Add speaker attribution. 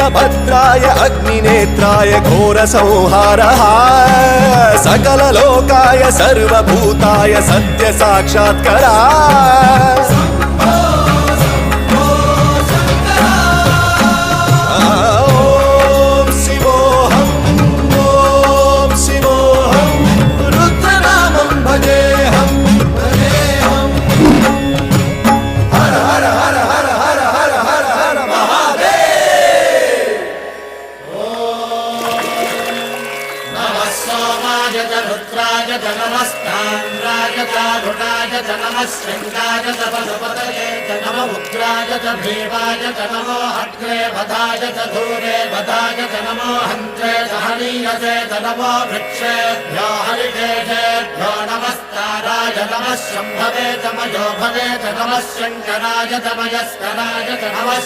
Speaker 1: वीरभद्राय अग्निनेत्राय घोरसंहारः सकललोकाय सर्वभूताय सत्यसाक्षात्करा
Speaker 2: रुद्राय च नमस्ताम्राय च रुणाय च नमः शृङ्गाय च पशुपतये च नमः उग्राय च भीमाय च नमो अग्रे वधाय च धूरे वधाय च नमो हन्त्रे च हनीयसे च नमो वृक्षेभ्यो हरिकेशेभ्यो नमस्काराय नमः शम्भवे च मयो भवे च नमः शङ्कराय च मयस्कराय च नमः